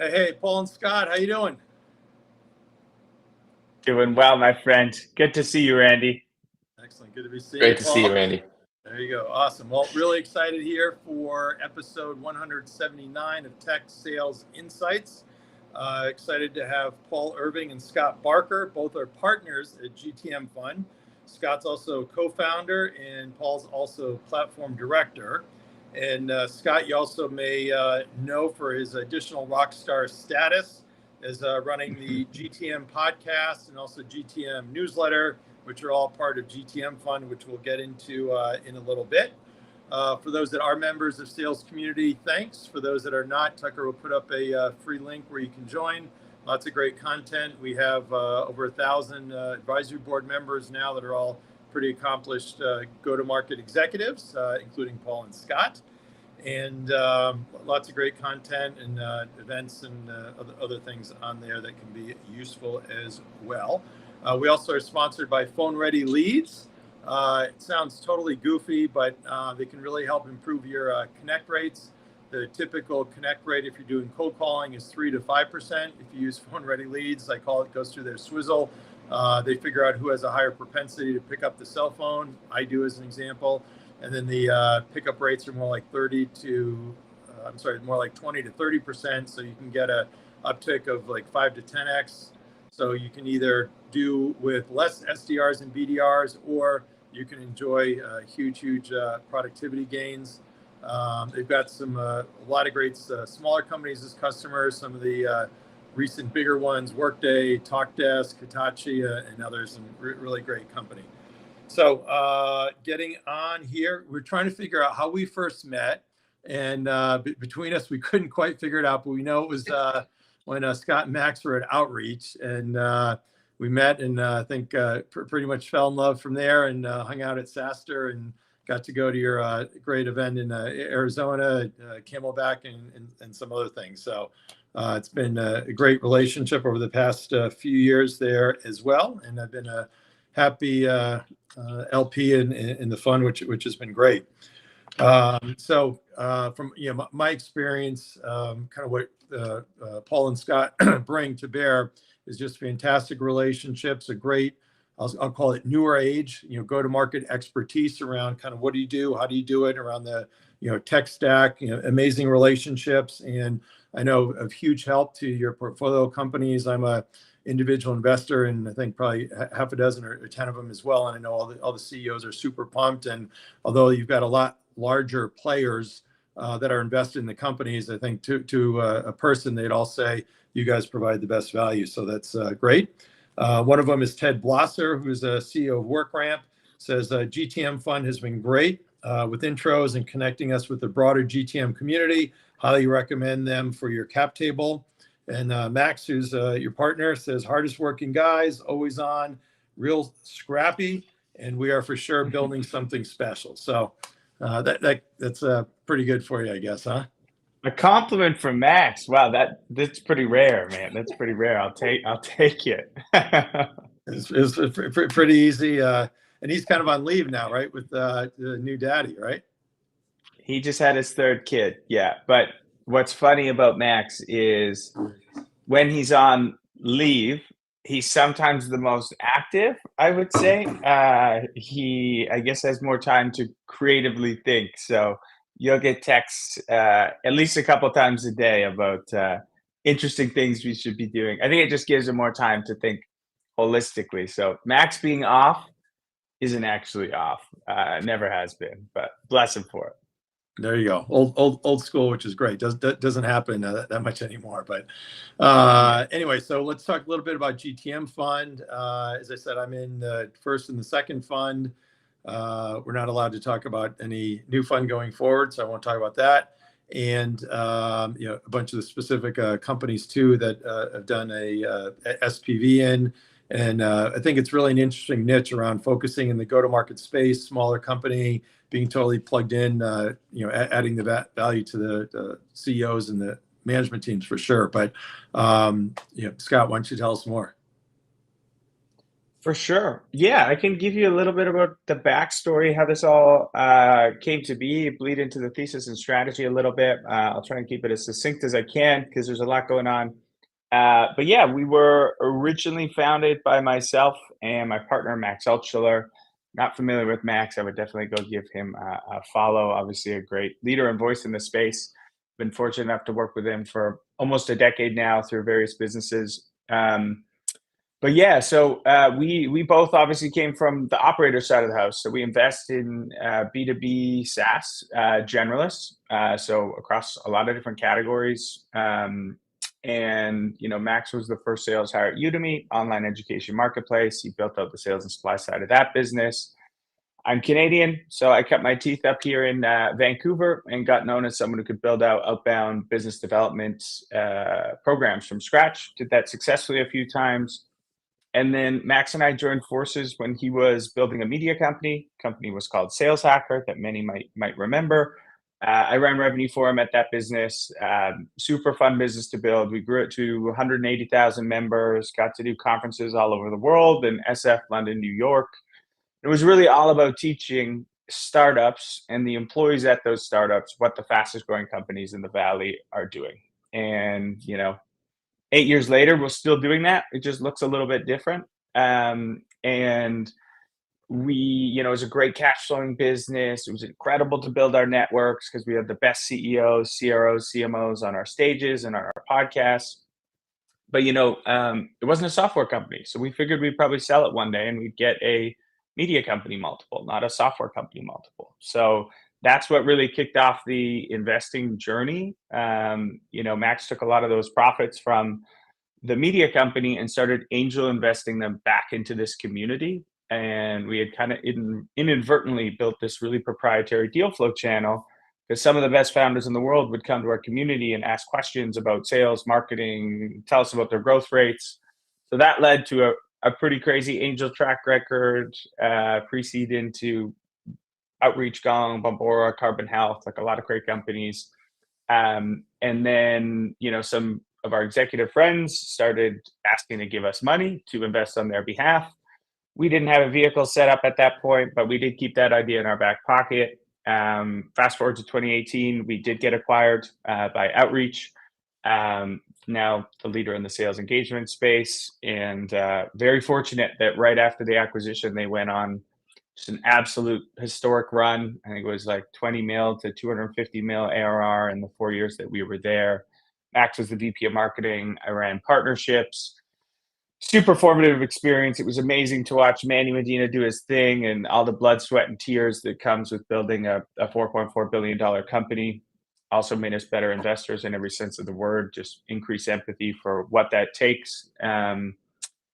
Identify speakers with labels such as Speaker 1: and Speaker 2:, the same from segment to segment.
Speaker 1: Hey, Paul and Scott, how you doing?
Speaker 2: Doing well, my friend. Good to see you, Randy.
Speaker 1: Excellent. Good to be seeing you,
Speaker 3: Great to see you,
Speaker 1: Paul.
Speaker 3: Randy.
Speaker 1: There you go. Awesome. Well, really excited here for episode 179 of Tech Sales Insights. Excited to have Paul Irving and Scott Barker. Both are partners at GTM Fund. Scott's also co-founder and Paul's also platform director. And Scott, you also may know for his additional rock star status as running the GTM podcast and also GTM newsletter, which are all part of GTM Fund, which we'll get into in a little bit. For those that are members of Sales Community, thanks. For those that are not, Tucker will put up a free link where you can join. Lots of great content. We have over 1,000 advisory board members now that are all pretty accomplished go-to-market executives, including Paul and Scott. And lots of great content and events and other things on there that can be useful as well. We also are sponsored by Phone Ready Leads. It sounds totally goofy, but they can really help improve your connect rates. The typical connect rate, if you're doing cold calling, is 3 to 5%. If you use Phone Ready Leads, I call it, goes through their swizzle. They figure out who has a higher propensity to pick up the cell phone. I do, as an example. And then the pickup rates are more like 20 to 30%. So you can get a uptick of like 5 to 10x. So you can either do with less SDRs and BDRs, or you can enjoy huge productivity gains. They've got a lot of great smaller companies as customers. Some of the recent bigger ones: Workday, TalkDesk, Hitachi, and others, and really great company. So getting on here, we're trying to figure out how we first met, and between us, we couldn't quite figure it out, but we know it was when Scott and Max were at Outreach, and we met, and I think pretty much fell in love from there, and hung out at SaaStr, and got to go to your great event in Arizona, Camelback, and some other things. So it's been a great relationship over the past few years there as well, and I've been a happy LP in the fund, which has been great. So from my experience, kind of what Paul and Scott bring to bear is just fantastic relationships, a great, I'll call it newer age, go-to-market expertise around kind of what do you do, how do you do it, around the tech stack, amazing relationships, and I know of huge help to your portfolio companies. I'm a individual investor, and I think probably half a dozen or 10 of them as well. And I know all the CEOs are super pumped. And although you've got a lot larger players that are invested in the companies, I think to a person, they'd all say you guys provide the best value. So that's great. One of them is Ted Blosser, who's a CEO of WorkRamp, says GTM Fund has been great with intros and connecting us with the broader GTM community. Highly recommend them for your cap table. And Max, who's your partner, says hardest working guys, always on, real scrappy, and we are for sure building something special. So that's pretty good for you, I guess, huh?
Speaker 2: A compliment from Max. Wow, that's pretty rare, man. That's pretty rare. I'll take it.
Speaker 1: It's pretty easy, and he's kind of on leave now, right, with the new daddy, right?
Speaker 2: He just had his third kid, yeah. But what's funny about Max is when he's on leave, he's sometimes the most active, I would say. He, I guess, has more time to creatively think. So you'll get texts at least a couple times a day about interesting things we should be doing. I think it just gives him more time to think holistically. So Max being off isn't actually off. Never has been, but bless him for it.
Speaker 1: There you go. Old school, which is great. Doesn't happen that much anymore. But anyway, so let's talk a little bit about GTM Fund. As I said, I'm in the first and the second fund. We're not allowed to talk about any new fund going forward, so I won't talk about that. And a bunch of the specific companies too that have done a SPV in. And I think it's really an interesting niche around focusing in the go-to-market space, smaller company, being totally plugged in, adding the value to the CEOs and the management teams for sure. But Scott, why don't you tell us more?
Speaker 2: For sure. Yeah, I can give you a little bit about the backstory, how this all came to be, bleed into the thesis and strategy a little bit. I'll try and keep it as succinct as I can because there's a lot going on. But yeah, we were originally founded by myself and my partner, Max Altschuler. Not familiar with Max, I would definitely go give him a follow. Obviously, a great leader and voice in the space. Been fortunate enough to work with him for almost a decade now through various businesses. But yeah, so we both obviously came from the operator side of the house. So we invest in B2B SaaS generalists, so across a lot of different categories. And Max was the first sales hire at Udemy, online education marketplace. He built out the sales and supply side of that business. I'm Canadian, so I cut my teeth up here in Vancouver and got known as someone who could build out outbound business development programs from scratch. Did that successfully a few times. And then Max and I joined forces when he was building a media company. Company was called Sales Hacker, that many might remember. I ran revenue for him at that business. Super fun business to build. We grew it to 180,000 members. Got to do conferences all over the world in SF, London, New York. It was really all about teaching startups and the employees at those startups what the fastest growing companies in the Valley are doing. And 8 years later, we're still doing that. It just looks a little bit different. And it was a great cash flowing business. It was incredible to build our networks because we had the best CEOs, CROs, CMOs on our stages and our podcasts. But it wasn't a software company, so we figured we'd probably sell it one day and we'd get a media company multiple, not a software company multiple. So that's what really kicked off the investing journey. Max took a lot of those profits from the media company and started angel investing them back into this community. And we had kind of inadvertently built this really proprietary deal flow channel because some of the best founders in the world would come to our community and ask questions about sales, marketing, tell us about their growth rates. So that led to a pretty crazy angel track record, pre-seed into Outreach, Gong, Bombora, Carbon Health, like a lot of great companies. And then, some of our executive friends started asking to give us money to invest on their behalf. We didn't have a vehicle set up at that point, but we did keep that idea in our back pocket. Fast forward to 2018, we did get acquired by Outreach, now the leader in the sales engagement space. And very fortunate that right after the acquisition, they went on just an absolute historic run. I think it was like 20 mil to 250 mil ARR in the 4 years that we were there. Max was the VP of marketing. I ran partnerships. Super formative experience. It was amazing to watch Manny Medina do his thing and all the blood, sweat, and tears that comes with building a $4.4 billion company. Also made us better investors in every sense of the word, just increase empathy for what that takes.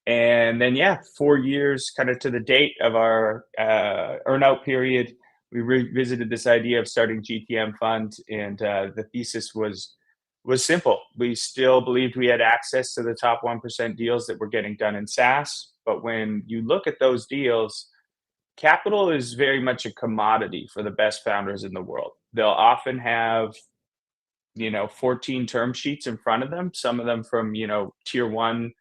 Speaker 2: And then, 4 years kind of to the date of our earnout period, we revisited this idea of starting GTM Fund. And the thesis was simple. We still believed we had access to the top 1% deals that were getting done in SaaS. But when you look at those deals, capital is very much a commodity for the best founders in the world. They'll often have 14 term sheets in front of them, some of them from tier one,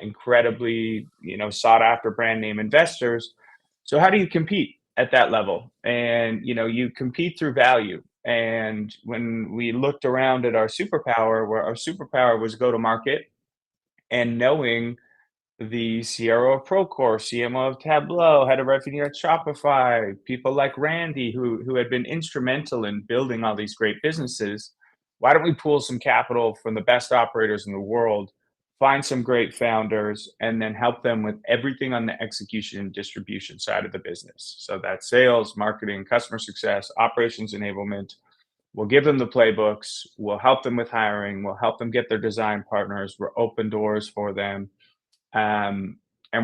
Speaker 2: incredibly sought after brand name investors. So how do you compete at that level? And you compete through value. And when we looked around at our superpower, where our superpower was go to market, and knowing the CRO of Procore, CMO of Tableau, head of revenue at Shopify, people like Randy, who had been instrumental in building all these great businesses, why don't we pool some capital from the best operators in the world, find some great founders, and then help them with everything on the execution and distribution side of the business. So that's sales, marketing, customer success, operations enablement. We'll give them the playbooks. We'll help them with hiring. We'll help them get their design partners. We'll open doors for them. And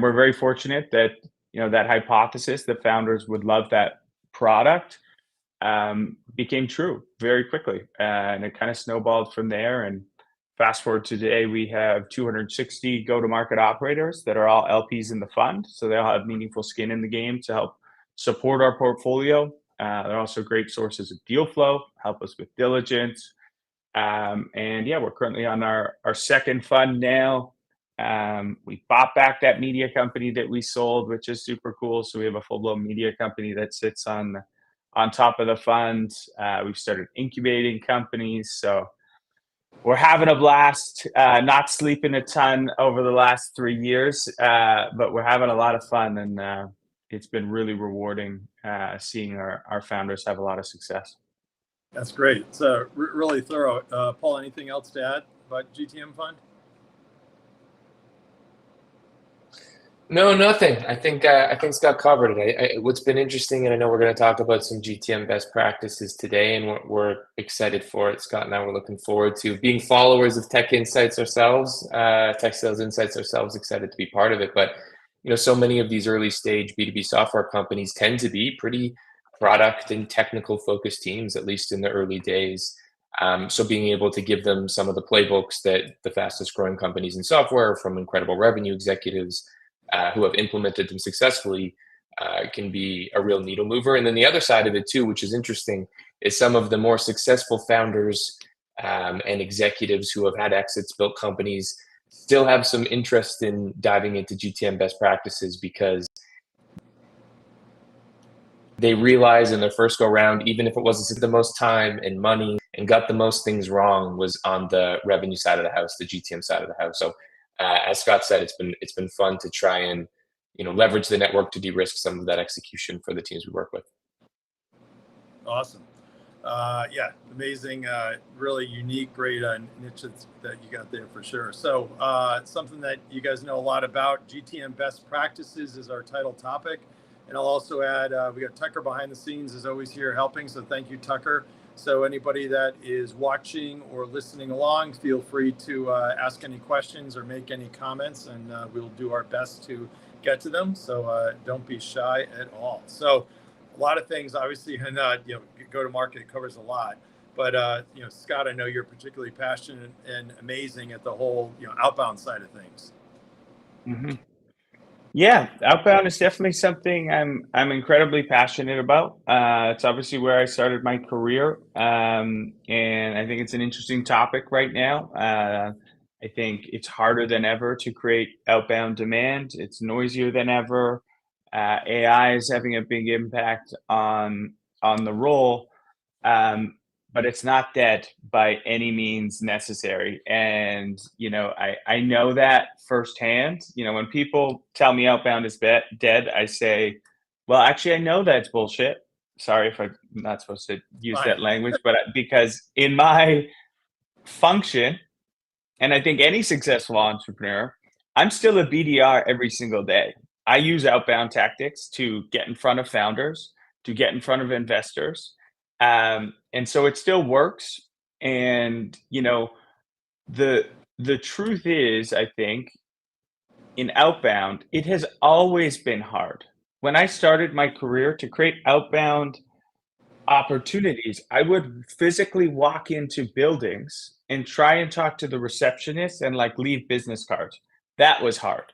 Speaker 2: we're very fortunate that, that hypothesis that founders would love that product became true very quickly. And it kind of snowballed from there. And fast forward to today, we have 260 go-to-market operators that are all LPs in the fund. So they all have meaningful skin in the game to help support our portfolio. They're also great sources of deal flow, help us with diligence. We're currently on our second fund now. We bought back that media company that we sold, which is super cool. So we have a full-blown media company that sits on top of the fund. We've started incubating companies. So we're having a blast, not sleeping a ton over the last 3 years, but we're having a lot of fun, and it's been really rewarding seeing our founders have a lot of success.
Speaker 1: That's great. It's really thorough. Paul, anything else to add about GTM Fund?
Speaker 3: No, nothing. I think Scott covered it. What's been interesting, and I know we're going to talk about some GTM best practices today, and we're excited for it. Scott and I were looking forward to being followers of Tech Insights ourselves, Tech Sales Insights ourselves. Excited to be part of it, but so many of these early stage B2B software companies tend to be pretty product and technical focused teams, at least in the early days. So being able to give them some of the playbooks that the fastest growing companies in software, from incredible revenue executives who have implemented them successfully, can be a real needle mover. And then the other side of it too, which is interesting, is some of the more successful founders and executives who have had exits, built companies, still have some interest in diving into GTM best practices because they realize in their first go round, even if it wasn't the most time and money and got the most things wrong, was on the revenue side of the house, the GTM side of the house. So as Scott said, it's been fun to try and leverage the network to de-risk some of that execution for the teams we work with.
Speaker 1: Awesome. Yeah, amazing, really unique, great niches that you got there for sure. So something that you guys know a lot about, GTM Best Practices is our title topic. And I'll also add, we got Tucker behind the scenes, is always here helping. So thank you, Tucker. So anybody that is watching or listening along, feel free to ask any questions or make any comments, and we'll do our best to get to them. So don't be shy at all. So a lot of things, obviously, and go-to-market covers a lot. But Scott, I know you're particularly passionate and amazing at the whole outbound side of things.
Speaker 2: Mm-hmm. Yeah, outbound is definitely something I'm incredibly passionate about. It's obviously where I started my career, and I think it's an interesting topic right now. I think it's harder than ever to create outbound demand. It's noisier than ever. AI is having a big impact on the role, but it's not dead by any means necessary. And I know that firsthand. When people tell me outbound is dead, I say, well, actually, I know that's bullshit. Sorry if I'm not supposed to use that language, but because in my function, and I think any successful entrepreneur, I'm still a BDR every single day. I use outbound tactics to get in front of founders, to get in front of investors. And so it still works. And, the truth is, I think, in outbound, it has always been hard. When I started my career, to create outbound opportunities, I would physically walk into buildings and try and talk to the receptionist and leave business cards. That was hard.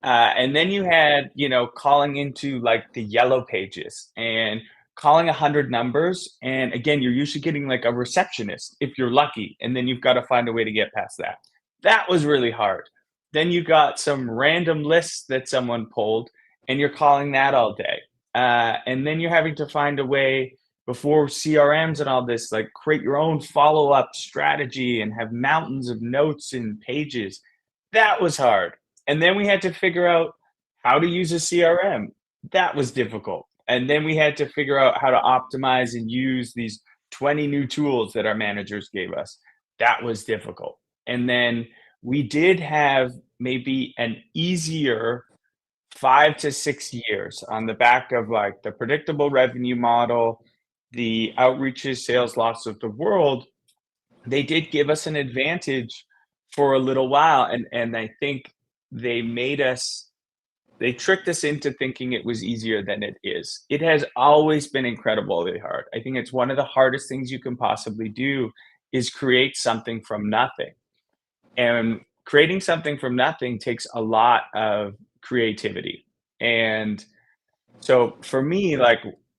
Speaker 2: And then you had, calling into the yellow pages and calling 100 numbers. And again, you're usually getting a receptionist if you're lucky. And then you've got to find a way to get past that. That was really hard. Then you got some random lists that someone pulled and you're calling that all day. And then you're having to find a way before CRMs and all this, create your own follow-up strategy and have mountains of notes and pages. That was hard. And then we had to figure out how to use a CRM. That was difficult. And then we had to figure out how to optimize and use these 20 new tools that our managers gave us. That was difficult. And then we did have maybe an easier 5 to 6 years on the back of the predictable revenue model, the outreaches, sales loss of the world. They did give us an advantage for a little while. And I think they tricked us into thinking it was easier than it is. It has always been incredibly hard. I think it's one of the hardest things you can possibly do is create something from nothing. And creating something from nothing takes a lot of creativity. And so for me,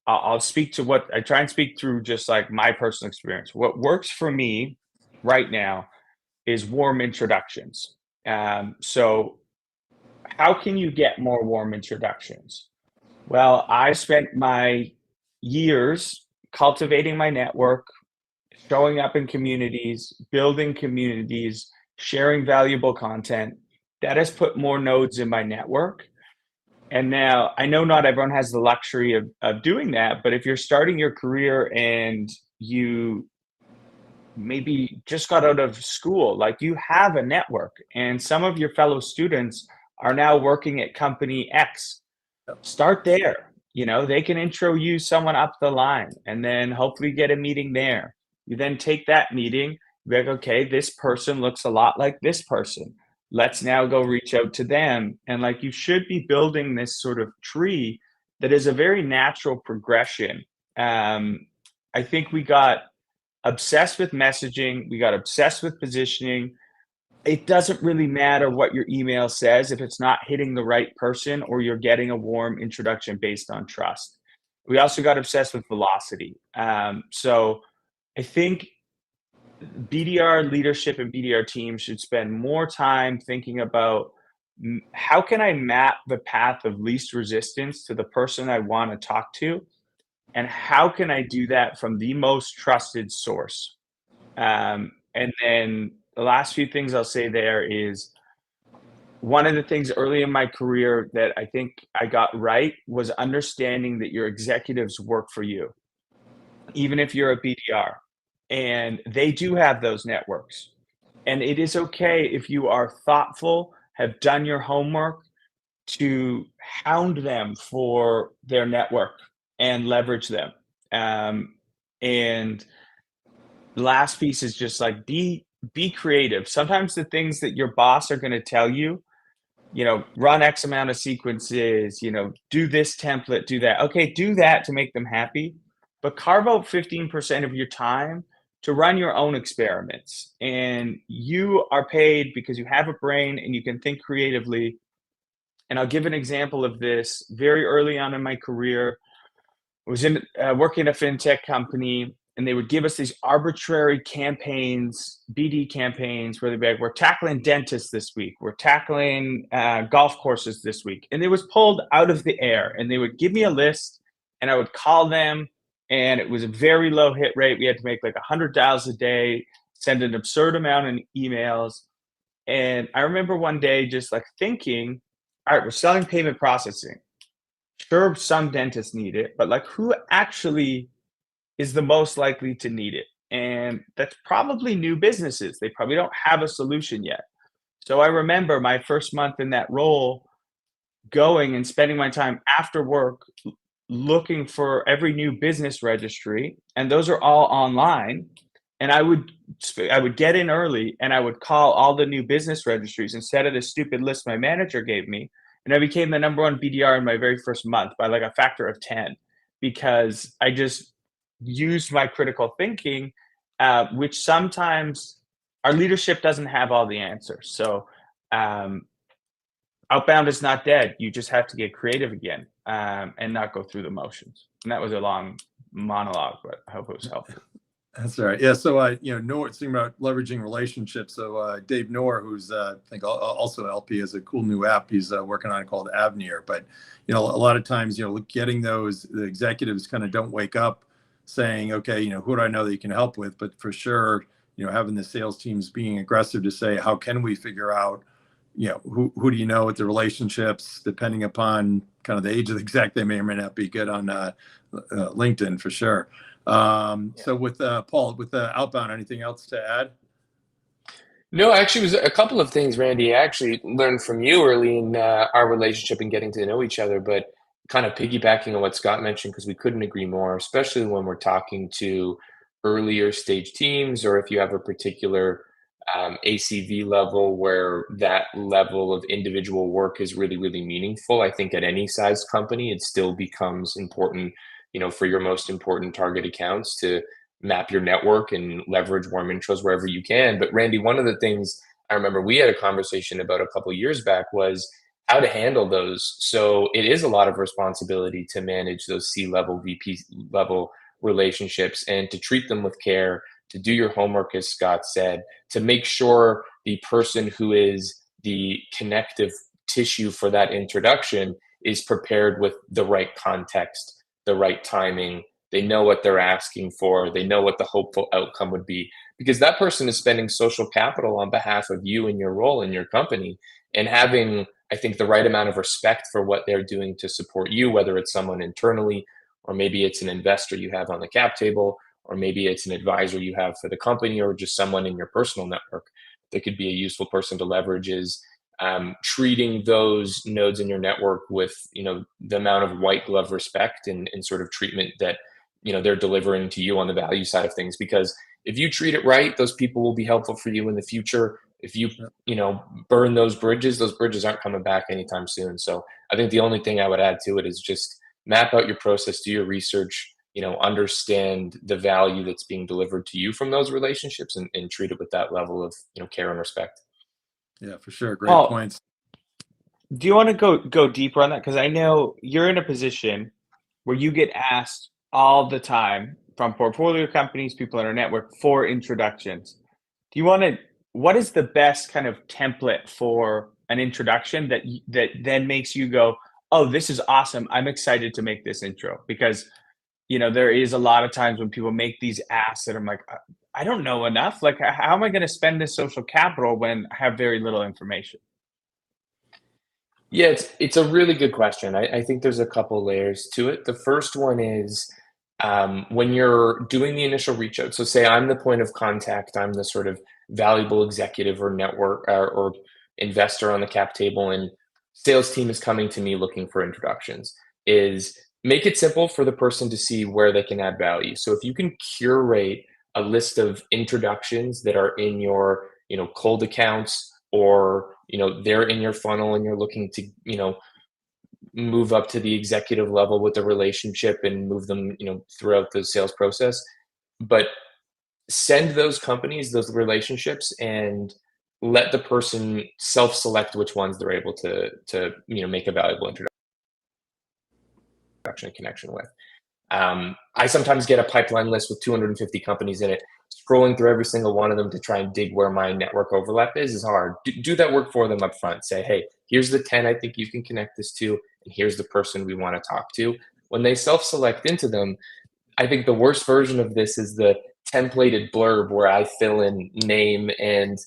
Speaker 2: I'll speak to what I try and speak through just my personal experience. What works for me right now is warm introductions. So how can you get more warm introductions? Well, I spent my years cultivating my network, showing up in communities, building communities, sharing valuable content. That has put more nodes in my network. And now I know not everyone has the luxury of doing that, but if you're starting your career and you maybe just got out of school, like you have a network, and some of your fellow students are now working at company X. Start there. You know, they can intro you someone up the line and then hopefully get a meeting there. You then take that meeting, be like, okay, this person looks a lot like this person. Let's now go reach out to them. And like you should be building this sort of tree that is a very natural progression. I think we got obsessed with messaging, we got obsessed with positioning. It doesn't really matter what your email says if it's not hitting the right person or you're getting a warm introduction based on trust. We also got obsessed with velocity. So I think BDR leadership and BDR teams should spend more time thinking about how can I map the path of least resistance to the person I want to talk to, and how can I do that from the most trusted source? And then the last few things I'll say there is one of the things early in my career that I think I got right was understanding that your executives work for you, even if you're a BDR, and they do have those networks. And it is okay if you are thoughtful, have done your homework, to hound them for their network and leverage them. And the last piece is just like be creative. Sometimes the things that your boss are going to tell you, you know, run X amount of sequences, you know, do this template, do that. Okay, do that to make them happy, but carve out 15% of your time to run your own experiments. And you are paid because you have a brain and you can think creatively. And I'll give an example of this. Very early on in my career, I was in working at a fintech company, and they would give us these arbitrary campaigns, BD campaigns, where they'd be like, "We're tackling dentists this week. We're tackling golf courses this week," and it was pulled out of the air. And they would give me a list, and I would call them, and it was a very low hit rate. We had to make like 100 dials a day, send an absurd amount of emails. And I remember one day just like thinking, all right, we're selling payment processing. Sure, some dentists need it, but like who actually is the most likely to need it? And that's probably new businesses. They probably don't have a solution yet. So I remember my first month in that role going and spending my time after work looking for every new business registry, and those are all online. And I would get in early and I would call all the new business registries instead of the stupid list my manager gave me. And I became the number one BDR in my very first month by like a factor of 10 because I just used my critical thinking, which sometimes our leadership doesn't have all the answers. So outbound is not dead. You just have to get creative again and not go through the motions. And that was a long monologue, but I hope it was helpful.
Speaker 1: That's all right. Yeah. So, Noor, thinking about leveraging relationships. So, Dave Noor, who's I think also LP, has a cool new app he's working on called Avneer. But a lot of times, getting the executives kind of don't wake up saying, okay, who do I know that you can help with? But for sure, having the sales teams being aggressive to say, how can we figure out, who do you know with the relationships, depending upon kind of the age of the exec, they may or may not be good on LinkedIn for sure. So with Paul, with the outbound, anything else to add?
Speaker 3: No, actually, it was a couple of things, Randy. I actually learned from you early in our relationship and getting to know each other, but kind of piggybacking on what Scott mentioned, because we couldn't agree more, especially when we're talking to earlier stage teams, or if you have a particular ACV level where that level of individual work is really, really meaningful. I think at any size company, it still becomes important, for your most important target accounts to map your network and leverage warm intros wherever you can. But Randy, one of the things I remember we had a conversation about a couple of years back was how to handle those. So it is a lot of responsibility to manage those C-level, VP level relationships and to treat them with care, to do your homework, as Scott said, to make sure the person who is the connective tissue for that introduction is prepared with the right context, the right timing. They know what they're asking for. They know what the hopeful outcome would be, because that person is spending social capital on behalf of you and your role in your company, and having, I think, the right amount of respect for what they're doing to support you, whether it's someone internally, or maybe it's an investor you have on the cap table, or maybe it's an advisor you have for the company, or just someone in your personal network that could be a useful person to leverage, is treating those nodes in your network with, the amount of white glove respect and sort of treatment that, they're delivering to you on the value side of things. Because if you treat it right, those people will be helpful for you in the future. If you, burn those bridges aren't coming back anytime soon. So I think the only thing I would add to it is just map out your process, do your research, understand the value that's being delivered to you from those relationships, and treat it with that level of, care and respect.
Speaker 1: Yeah, for sure. Great points.
Speaker 2: Do you want to go deeper on that? Because I know you're in a position where you get asked all the time from portfolio companies, people in our network, for introductions. What is the best kind of template for an introduction that then makes you go, oh, this is awesome, I'm excited to make this intro? Because, there is a lot of times when people make these asks that I'm like, I don't know enough. Like, how am I going to spend this social capital when I have very little information?
Speaker 3: Yeah, it's a really good question. I think there's a couple layers to it. The first one is when you're doing the initial reach out. So say I'm the point of contact, I'm the sort of valuable executive or network or investor on the cap table, and sales team is coming to me looking for introductions, is make it simple for the person to see where they can add value. So if you can curate a list of introductions that are in your, cold accounts, or, they're in your funnel and you're looking to, move up to the executive level with the relationship and move them, throughout the sales process. But send those companies those relationships and let the person self-select which ones they're able to make a valuable introduction connection with. I sometimes get a pipeline list with 250 companies in it. Scrolling through every single one of them to try and dig where my network overlap is hard. Do that work for them up front. Say, hey, here's the 10 I think you can connect this to, and here's the person we want to talk to. When they self-select into them, I think the worst version of this is the templated blurb where I fill in name and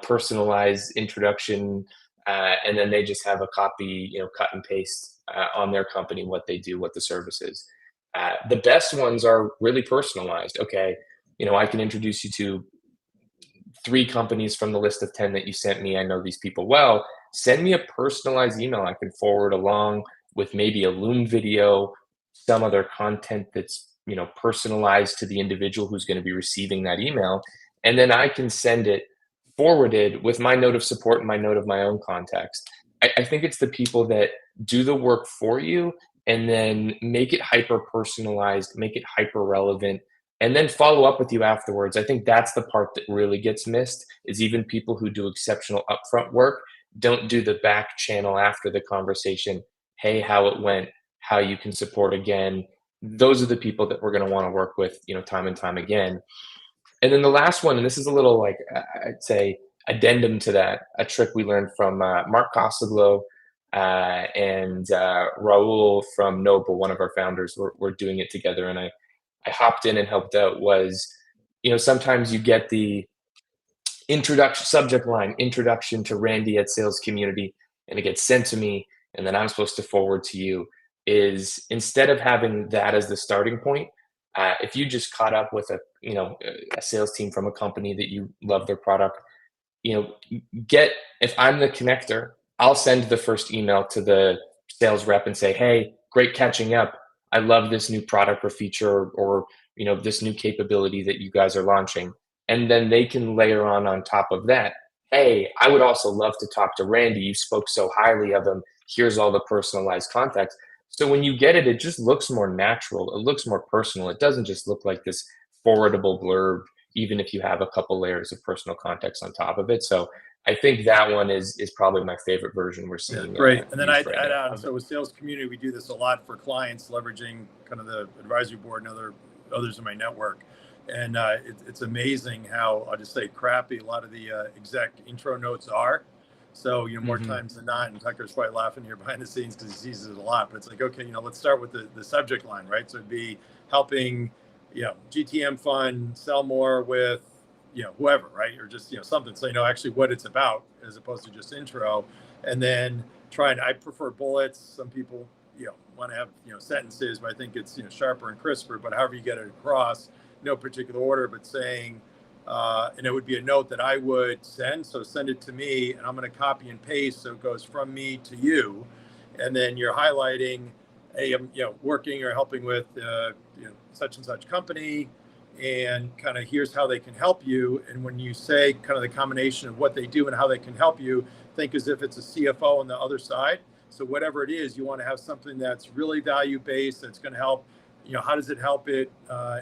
Speaker 3: personalized introduction, and then they just have a copy, cut and paste on their company, what they do, what the service is. The best ones are really personalized. Okay, I can introduce you to 3 companies from the list of 10 that you sent me. I know these people well. Send me a personalized email I can forward along with maybe a Loom video, some other content that's personalized to the individual who's going to be receiving that email, and then I can send it forwarded with my note of support and my note of my own context. I think it's the people that do the work for you and then make it hyper personalized, make it hyper relevant, and then follow up with you afterwards. I think that's the part that really gets missed, is even people who do exceptional upfront work don't do the back channel after the conversation. Hey, how it went, how you can support again. Those are the people that we're going to want to work with, time and time again. And then the last one, and this is a little like, I'd say, addendum to that, a trick we learned from Mark Costaglo and Raul from Noble, one of our founders. We're doing it together, and I hopped in and helped out. Was, sometimes you get the introduction subject line, introduction to Randy at Sales Community, and it gets sent to me, and then I'm supposed to forward to you. Is instead of having that as the starting point, if you just caught up with a sales team from a company that you love their product, if I'm the connector, I'll send the first email to the sales rep and say, hey, great catching up. I love this new product or feature or this new capability that you guys are launching. And then they can layer on top of that, hey, I would also love to talk to Randy. You spoke so highly of him. Here's all the personalized context. So when you get it, it just looks more natural. It looks more personal. It doesn't just look like this forwardable blurb, even if you have a couple layers of personal context on top of it. So I think that one is probably my favorite version we're seeing.
Speaker 1: Yeah, great. And then I'd add on, so with Sales Community, we do this a lot for clients, leveraging kind of the advisory board and others in my network. And it's amazing how, I'll just say, crappy a lot of the exec intro notes are. So, more times than not, and Tucker's probably laughing here behind the scenes because he sees it a lot, but it's like, okay, let's start with the subject line, right? So it'd be helping, GTM Fund sell more with, whoever, right? Or just, something. So, actually what it's about as opposed to just intro. And then I prefer bullets. Some people, want to have, sentences, but I think it's, sharper and crisper, but however you get it across, no particular order, but saying, and it would be a note that I would send. So send it to me, and I'm going to copy and paste. So it goes from me to you. And then you're highlighting, hey, I'm, working or helping with, such and such company, and kind of here's how they can help you. And when you say kind of the combination of what they do and how they can help you, think as if it's a CFO on the other side. So whatever it is, you want to have something that's really value-based, that's going to help. How does it help it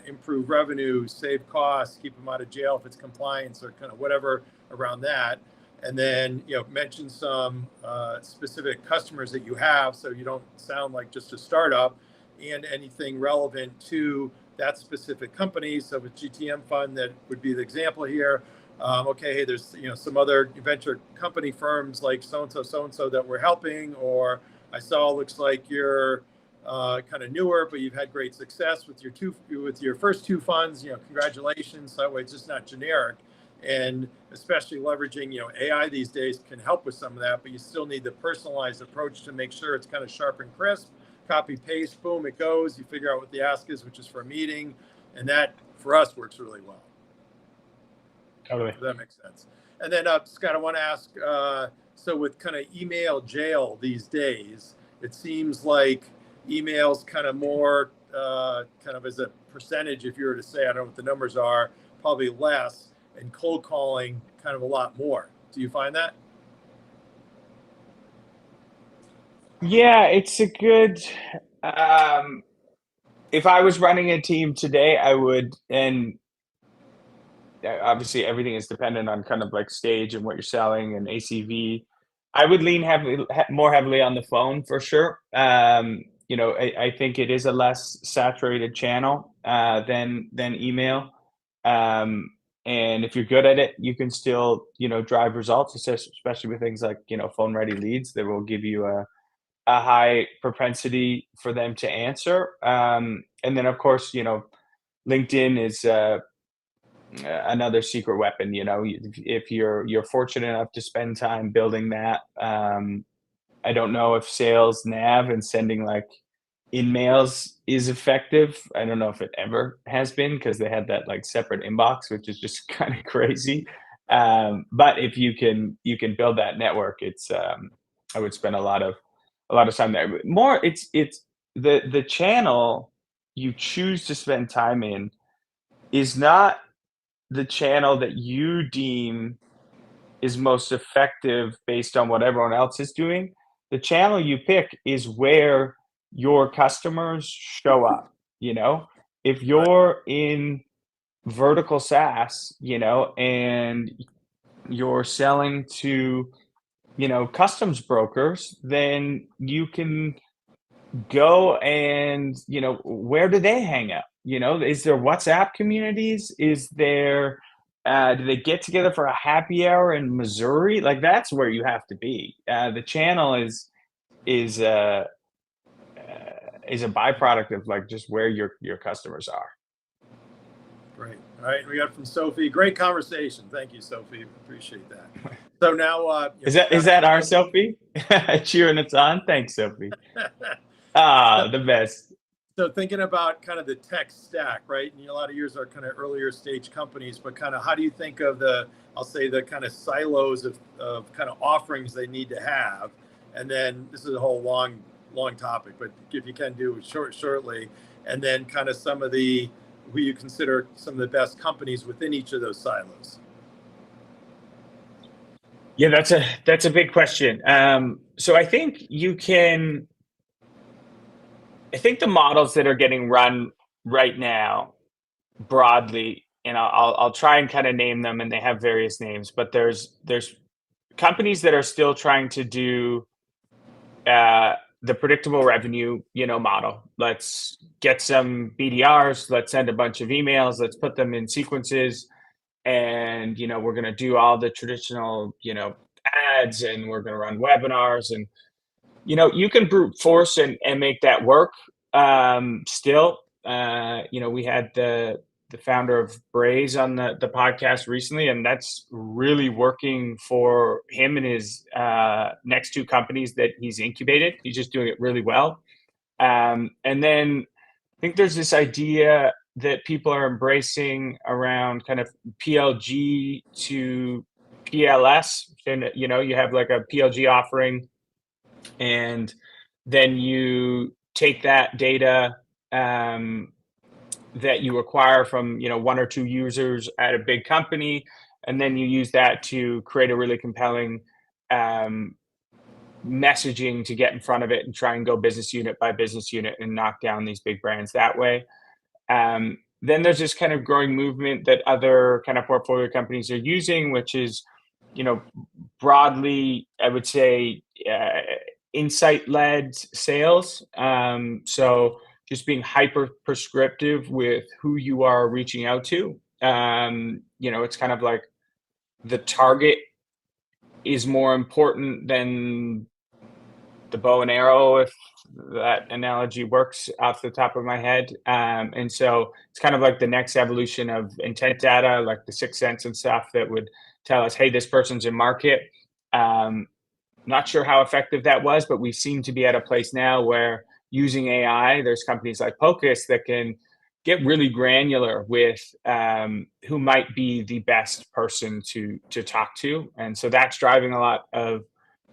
Speaker 1: improve revenue, save costs, keep them out of jail if it's compliance, or kind of whatever around that. And then, mention some specific customers that you have, so you don't sound like just a startup, and anything relevant to that specific company. So with GTM Fund, that would be the example here. Okay, hey, there's some other venture company firms like so-and-so that we're helping, or I saw looks like you're kind of newer, but you've had great success with your first two funds. Congratulations. That way, it's just not generic, and especially leveraging AI these days can help with some of that. But you still need the personalized approach to make sure it's kind of sharp and crisp. Copy paste, boom, it goes. You figure out what the ask is, which is for a meeting, and that for us works really well.
Speaker 2: Totally.
Speaker 1: If that makes sense. And then Scott, I want to ask. So with kind of email jail these days, it seems like emails kind of more kind of as a percentage, if you were to say, I don't know what the numbers are, probably less, and cold calling kind of a lot more. Do you find that?
Speaker 2: Yeah, it's a good, if I was running a team today, I would, and obviously everything is dependent on kind of like stage and what you're selling and ACV. I would lean more heavily on the phone for sure. I think it is a less saturated channel than email. And if you're good at it, you can still, drive results, especially with things like, phone ready leads that will give you a high propensity for them to answer. And then of course, LinkedIn is another secret weapon. If you're fortunate enough to spend time building that. I don't know if sales nav and sending like in-mails is effective. I don't know if it ever has been, because they had that like separate inbox, which is just kind of crazy. But if you can build that network, it's I would spend a lot of time there. More, it's the channel you choose to spend time in is not the channel that you deem is most effective based on what everyone else is doing. The channel you pick is where your customers show up. If you're in vertical SaaS, and you're selling to, customs brokers, then you can go and, where do they hang out? Is there WhatsApp communities? Is there, do they get together for a happy hour in Missouri? Like, that's where you have to be. The channel is a byproduct of like just where your customers are.
Speaker 1: Great. All right, we got from Sophie. Great conversation. Thank you, Sophie. Appreciate that. So now,
Speaker 2: is that our Sophie cheering us on? Thanks, Sophie. The best.
Speaker 1: So thinking about kind of the tech stack, right? And a lot of yours are kind of earlier stage companies, but kind of how do you think of I'll say the kind of silos of kind of offerings they need to have? And then this is a whole long topic, but if you can do it shortly, and then kind of some of who you consider some of the best companies within each of those silos.
Speaker 2: Yeah, that's a big question. So I think the models that are getting run right now broadly, and I'll try and kind of name them, and they have various names, but there's companies that are still trying to do the predictable revenue, model. Let's get some BDRs, let's send a bunch of emails, let's put them in sequences, and we're going to do all the traditional, ads, and we're going to run webinars, and you can brute force and make that work. Still, we had the founder of Braze on the podcast recently, and that's really working for him and his next two companies that he's incubated. He's just doing it really well. And then I think there's this idea that people are embracing around kind of PLG to PLS. And, you have like a PLG offering, and then you take that data that you acquire from, one or two users at a big company, and then you use that to create a really compelling messaging to get in front of it and try and go business unit by business unit and knock down these big brands that way. Then there's this kind of growing movement that other kind of portfolio companies are using, which is, broadly, I would say, insight-led sales. So just being hyper prescriptive with who you are reaching out to. It's kind of like the target is more important than the bow and arrow, if that analogy works off the top of my head. And so it's kind of like the next evolution of intent data, like the Sixth Sense and stuff that would tell us, hey, this person's in market. Not sure how effective that was, but we seem to be at a place now where using AI, there's companies like Pocus that can get really granular with who might be the best person to talk to. And so that's driving a lot of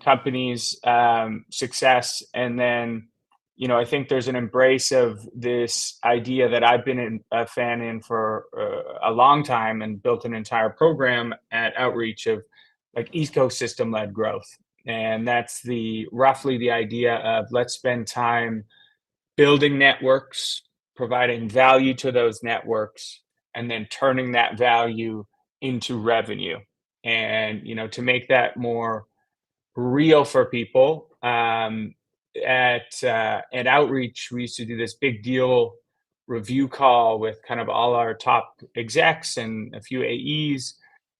Speaker 2: companies' success. And then, I think there's an embrace of this idea that I've been a fan in for a long time, and built an entire program at Outreach of like ecosystem-led growth. And that's roughly the idea of let's spend time building networks, providing value to those networks, and then turning that value into revenue. And, to make that more real for people, at Outreach, we used to do this big deal review call with kind of all our top execs and a few AEs.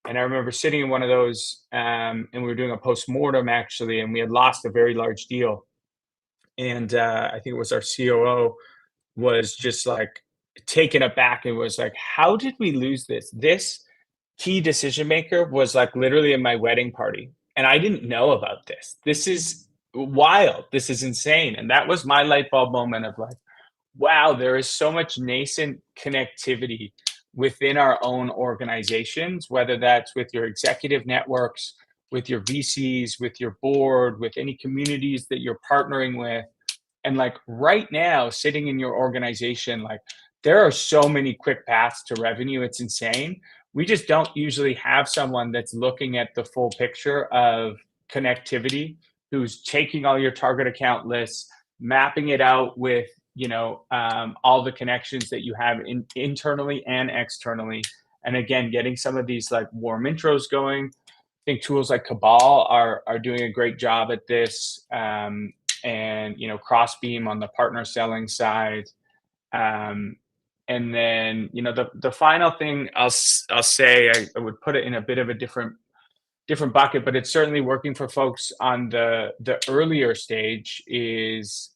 Speaker 2: And I remember sitting in one of those, and we were doing a postmortem actually, and we had lost a very large deal. And I think it was our COO was just like taken aback and was like, how did we lose this? This key decision maker was like literally in my wedding party, and I didn't know about this. This is wild. This is insane. And that was my light bulb moment of like, wow, there is so much nascent connectivity within our own organizations, whether that's with your executive networks, with your VCs, with your board, with any communities that you're partnering with. And like right now, sitting in your organization, like there are so many quick paths to revenue. It's insane. We just don't usually have someone that's looking at the full picture of connectivity, who's taking all your target account lists, mapping it out with all the connections that you have internally and externally. And again, getting some of these like warm intros going. I think tools like Cabal are doing a great job at this. And, Crossbeam on the partner selling side. And then, the final thing I'll say, I would put it in a bit of a different bucket, but it's certainly working for folks on the earlier stage is,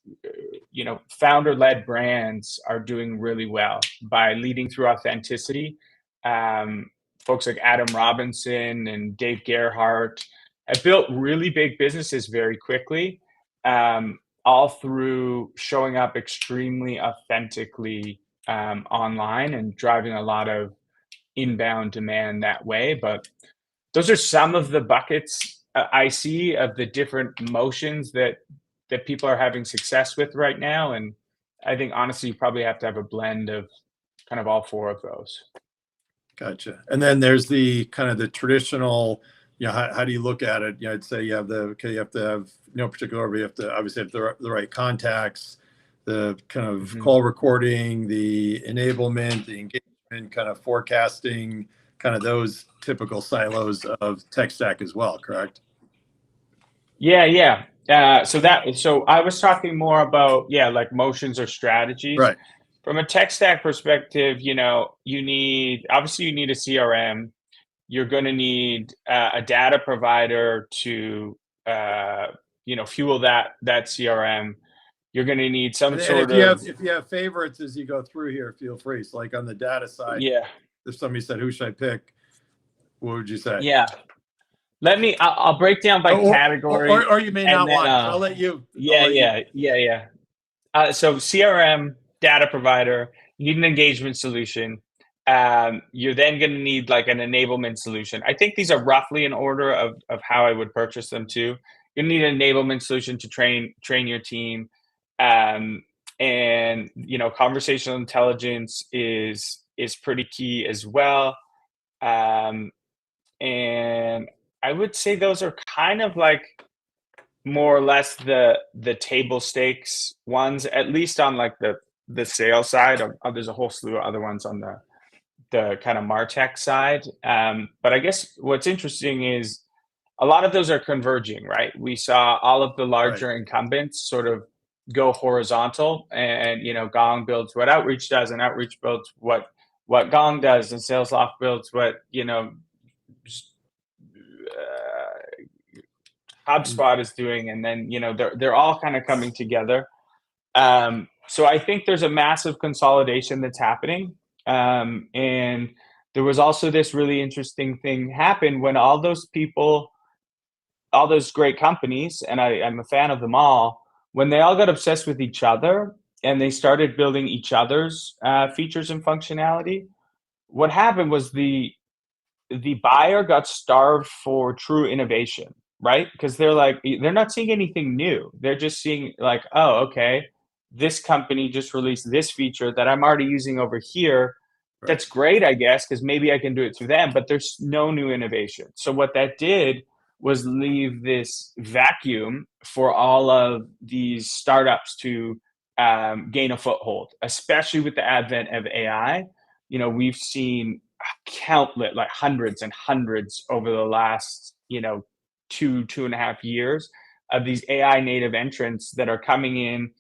Speaker 2: founder-led brands are doing really well by leading through authenticity. Folks like Adam Robinson and Dave Gerhardt have built really big businesses very quickly, all through showing up extremely authentically online and driving a lot of inbound demand that way. But those are some of the buckets I see of the different motions that people are having success with right now. And I think honestly, you probably have to have a blend of kind of all four of those.
Speaker 1: Gotcha. And then there's the kind of the traditional, how do you look at it? I'd say you have to have no particular order. You have to obviously have the right contacts, the kind of call recording, the enablement, the engagement, kind of forecasting, kind of those typical silos of tech stack as well, correct?
Speaker 2: Yeah. So I was talking more about, like motions or strategies.
Speaker 1: Right.
Speaker 2: From a tech stack perspective, you need a CRM, you're going to need a data provider to fuel that CRM. You're going to need some sort of
Speaker 1: if you have favorites as you go through here, feel free. So like on the data side,
Speaker 2: yeah.
Speaker 1: if somebody said, who should I pick? What would you say?
Speaker 2: Yeah. I'll break down by category.
Speaker 1: Or you may not want. So I'll let you.
Speaker 2: Yeah. So CRM, data provider, you need an engagement solution. You're then going to need like an enablement solution. I think these are roughly in order of how I would purchase them too. You need an enablement solution to train your team. And conversational intelligence is pretty key as well. And I would say those are kind of like more or less the table stakes ones, at least on like the sales side. There's a whole slew of other ones on the kind of MarTech side. But I guess what's interesting is a lot of those are converging, right? We saw all of the larger incumbents sort of go horizontal, and Gong builds what Outreach does, and Outreach builds what Gong does, and SalesLoft builds what HubSpot is doing, and then they're all kind of coming together. So I think there's a massive consolidation that's happening, and there was also this really interesting thing happen when all those great companies, and I'm a fan of them all, when they all got obsessed with each other and they started building each other's features and functionality. What happened was the buyer got starved for true innovation, right? Because they're not seeing anything new. They're just seeing like, oh, okay, this company just released this feature that I'm already using over here. Right. That's great, I guess, because maybe I can do it through them, but there's no new innovation. So what that did was leave this vacuum for all of these startups to gain a foothold, especially with the advent of AI. We've seen countless, like hundreds and hundreds over the last, 2.5 years of these AI native entrants that are coming in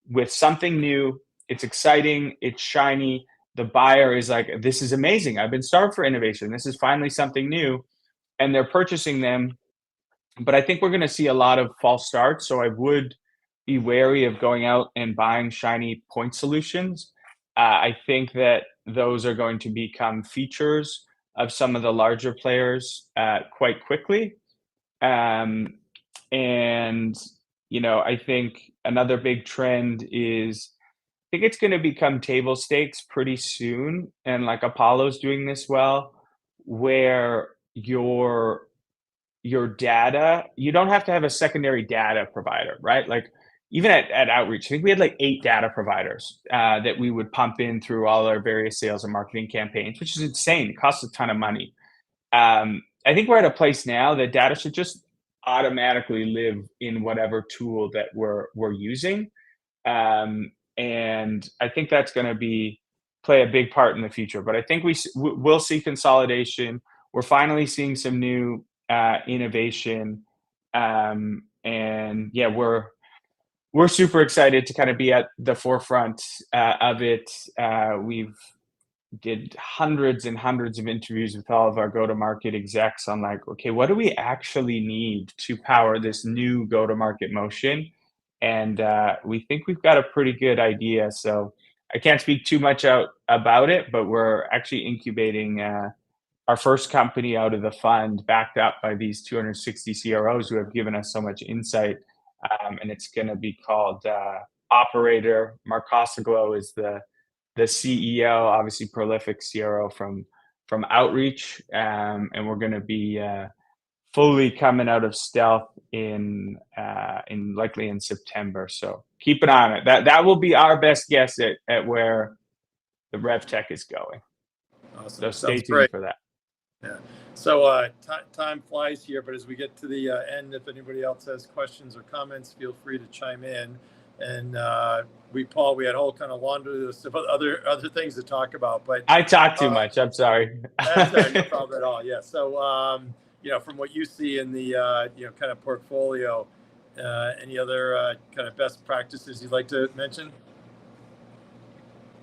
Speaker 2: with something new. It's exciting. It's shiny. The buyer is like, this is amazing. I've been starved for innovation. This is finally something new. And they're purchasing them. But I think we're going to see a lot of false starts. So I would be wary of going out and buying shiny point solutions. I think that those are going to become features of some of the larger players quite quickly. And, I think another big trend is, I think it's going to become table stakes pretty soon. And like Apollo's doing this well, where your data, you don't have to have a secondary data provider, right? Like even at Outreach, I think we had like 8 data providers that we would pump in through all our various sales and marketing campaigns, which is insane. It costs a ton of money. I think we're at a place now that data should just automatically live in whatever tool that we're using. And I think that's going to play a big part in the future. But I think we'll see consolidation. We're finally seeing some new innovation, and yeah, we're super excited to kind of be at the forefront of it. We've did hundreds and hundreds of interviews with all of our go-to-market execs on like, okay, what do we actually need to power this new go-to-market motion? And we think we've got a pretty good idea. So I can't speak too much about it, but we're actually incubating our first company out of the fund, backed up by these 260 CROs who have given us so much insight. And it's going to be called Operator. Mark Costaglo is the CEO, obviously prolific CRO from Outreach. And we're going to be fully coming out of stealth in likely in September. So keep an eye on it. That will be our best guess at where the RevTech is going.
Speaker 1: Awesome.
Speaker 2: So stay tuned for that.
Speaker 1: Yeah. So time flies here, but as we get to the end, if anybody else has questions or comments, feel free to chime in. And we had a whole kind of laundry list of other things to talk about. But
Speaker 2: I talk too much. I'm sorry.
Speaker 1: That's no problem at all. Yeah. So from what you see in the kind of portfolio, any other kind of best practices you'd like to mention?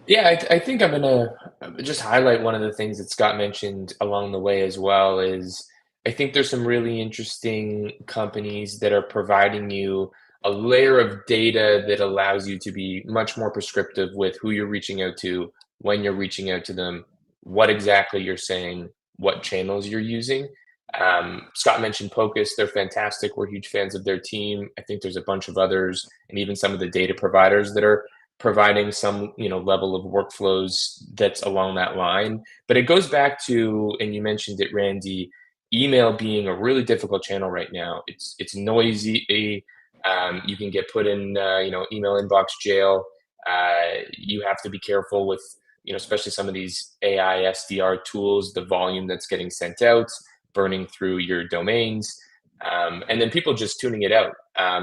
Speaker 3: Yeah, I think I'm gonna just highlight one of the things that Scott mentioned along the way as well is I think there's some really interesting companies that are providing you a layer of data that allows you to be much more prescriptive with who you're reaching out to, when you're reaching out to them, what exactly you're saying, what channels you're using. Scott mentioned Pocus, they're fantastic. We're huge fans of their team. I think there's a bunch of others and even some of the data providers that are providing some level of workflows that's along that line. But it goes back to, and you mentioned it, Randy, email being a really difficult channel right now. It's noisy. You can get put in email inbox jail. You have to be careful with especially some of these AI SDR tools, the volume that's getting sent out, burning through your domains. And then people just tuning it out,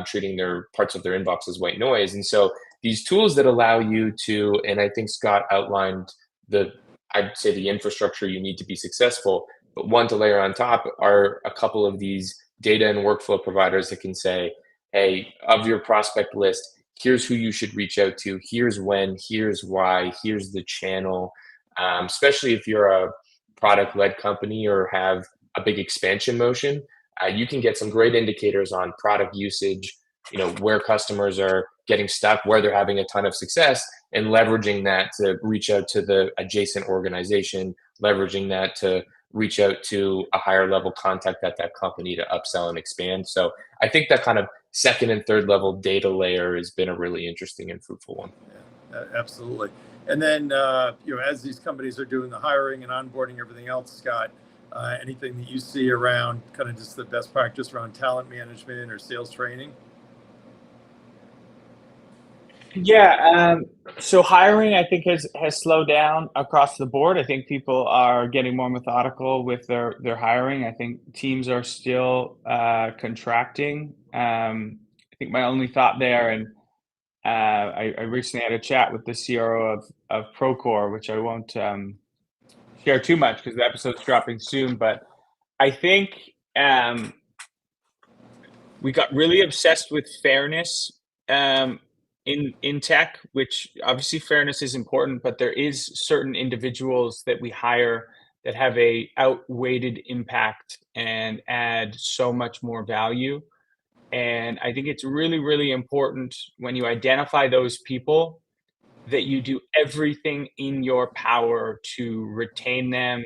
Speaker 3: treating their parts of their inbox as white noise. And so these tools that allow you to, and I think Scott outlined I'd say the infrastructure you need to be successful, but one to layer on top are a couple of these data and workflow providers that can say, hey, of your prospect list, here's who you should reach out to, here's when, here's why, here's the channel. Especially if you're a product-led company or have a big expansion motion, you can get some great indicators on product usage, where customers are getting stuck, where they're having a ton of success, and leveraging that to reach out to the adjacent organization, leveraging that to reach out to a higher level contact at that company to upsell and expand. So I think that kind of second and third level data layer has been a really interesting and fruitful one.
Speaker 1: Yeah, absolutely. And then, as these companies are doing the hiring and onboarding, everything else, Scott, anything that you see around kind of just the best practice around talent management or sales training?
Speaker 2: Yeah, so hiring, I think, has slowed down across the board. I think people are getting more methodical with their hiring. I think teams are still contracting. I think my only thought there, and I recently had a chat with the CRO of Procore, which I won't share too much because the episode's dropping soon. But I think we got really obsessed with fairness in tech, which obviously fairness is important, but there is certain individuals that we hire that have a outweighed impact and add so much more value. And I think it's really, really important when you identify those people that you do everything in your power to retain them,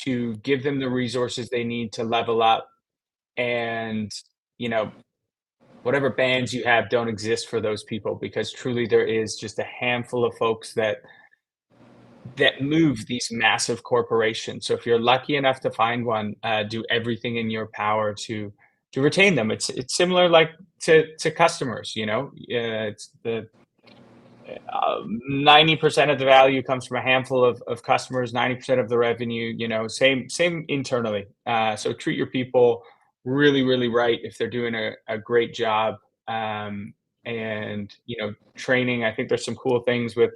Speaker 2: to give them the resources they need to level up. And, whatever bans you have don't exist for those people, because truly there is just a handful of folks that move these massive corporations. So if you're lucky enough to find one, do everything in your power to retain them. It's similar like to customers. It's the 90% of the value comes from a handful of customers, 90% of the revenue. Same internally. So treat your people really, really right if they're doing a great job. And training. I think there's some cool things with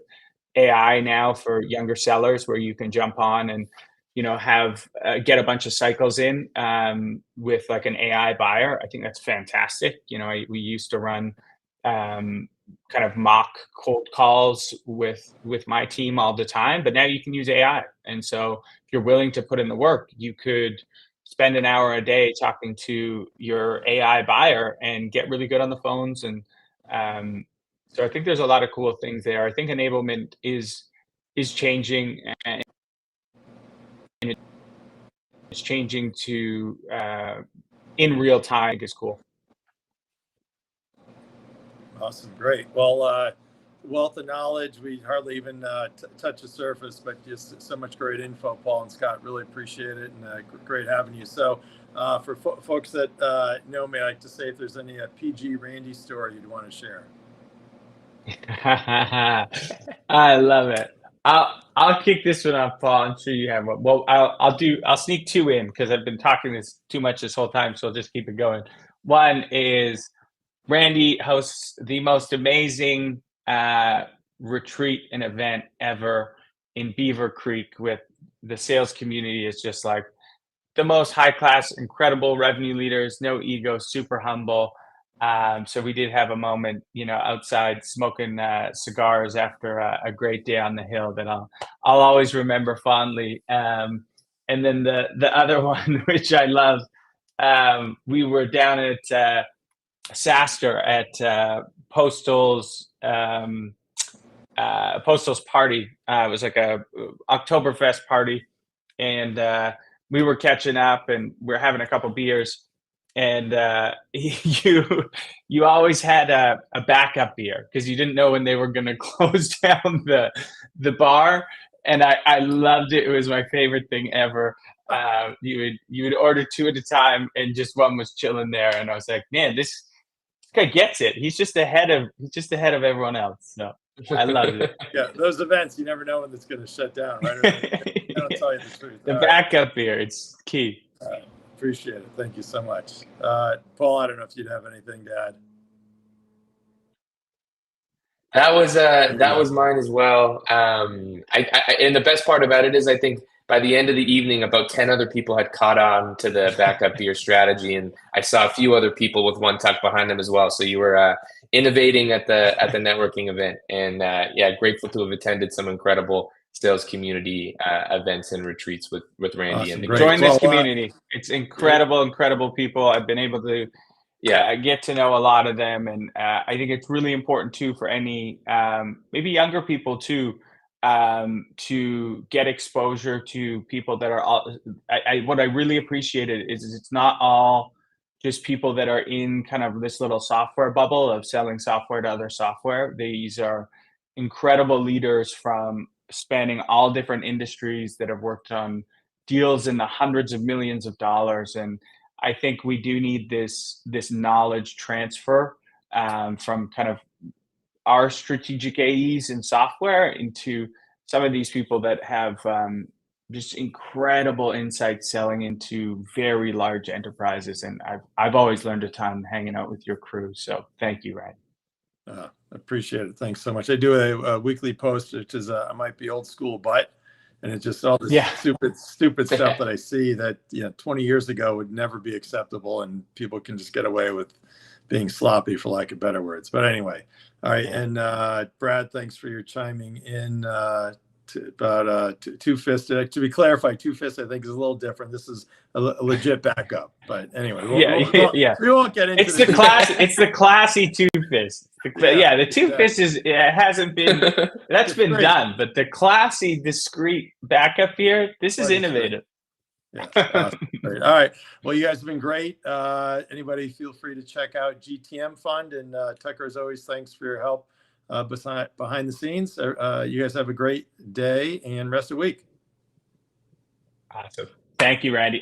Speaker 2: AI now for younger sellers where you can jump on and have get a bunch of cycles in with like an AI buyer. I think that's fantastic. We used to run kind of mock cold calls with my team all the time, but now you can use AI. And so if you're willing to put in the work, you could spend an hour a day talking to your AI buyer and get really good on the phones. And so I think there's a lot of cool things there. I think enablement is changing, and it's changing to in real time. I think is cool.
Speaker 1: Awesome, great. Well, wealth of knowledge. We hardly even touch the surface, but just so much great info, Paul and Scott. Really appreciate it, and great having you. So, for folks that know me, I like to say if there's any PG Randy story you'd want to share.
Speaker 2: I love it. I'll kick this one off, Paul. I'm sure you have one. Well, I'll sneak two in because I've been talking this too much this whole time, so I'll just keep it going. One is Randy hosts the most amazing retreat and event ever in Beaver Creek with the sales community. Is just like the most high class, incredible revenue leaders, no ego, super humble. So we did have a moment, outside smoking cigars after a great day on the hill that I'll always remember fondly. And then the other one, which I love, we were down at SaaStr at Postal's Postal's party. It was like a Oktoberfest party, and we were catching up, and we're having a couple beers. And you always had a backup beer because you didn't know when they were going to close down the bar. And I loved it. It was my favorite thing ever. You would order two at a time, and just one was chilling there. And I was like, man, this guy gets it. He's just ahead of everyone else. So I loved it.
Speaker 1: Yeah, those events, you never know when it's going to shut down, right? They don't tell you the truth.
Speaker 2: The backup beer, it's key.
Speaker 1: Appreciate it. Thank you so much. Paul, I don't know if you'd have anything to add.
Speaker 3: That was mine as well. And the best part about it is, I think by the end of the evening, about 10 other people had caught on to the backup beer strategy, and I saw a few other people with one tuck behind them as well. So you were innovating at the networking event, and grateful to have attended some incredible sales community events and retreats with Randy.
Speaker 1: Awesome.
Speaker 3: And
Speaker 2: join this community. It's incredible people. I've been able to get to know a lot of them, and I think it's really important too for any maybe younger people too, to get exposure to people that are all. What I really appreciated is it's not all just people that are in kind of this little software bubble of selling software to other software. These are incredible leaders from spanning all different industries that have worked on deals in the hundreds of millions of dollars. And I think we do need this knowledge transfer from kind of our strategic AEs in software into some of these people that have just incredible insight selling into very large enterprises. And I've always learned a ton hanging out with your crew. So thank you, Ryan.
Speaker 1: Appreciate it. Thanks so much. I do a weekly post, which is I might be old school, but, and it's just all this stupid stuff that I see that 20 years ago would never be acceptable, and people can just get away with being sloppy, for lack of better words. But anyway, all right. And Brad, thanks for your chiming in about Two Fist. To be clarified, Two Fist I think is a little different. This is a legit backup. But anyway, we won't get into
Speaker 2: it's the classy Two Fist. The Two Fist hasn't been that's been great. Done, but the classy, discreet backup here, this is innovative.
Speaker 1: Yeah, awesome. Great. All right. Well, you guys have been great. Anybody feel free to check out GTM Fund, and Tucker, as always, thanks for your help behind the scenes. You guys have a great day and rest of the week.
Speaker 2: Awesome. Thank you, Randy.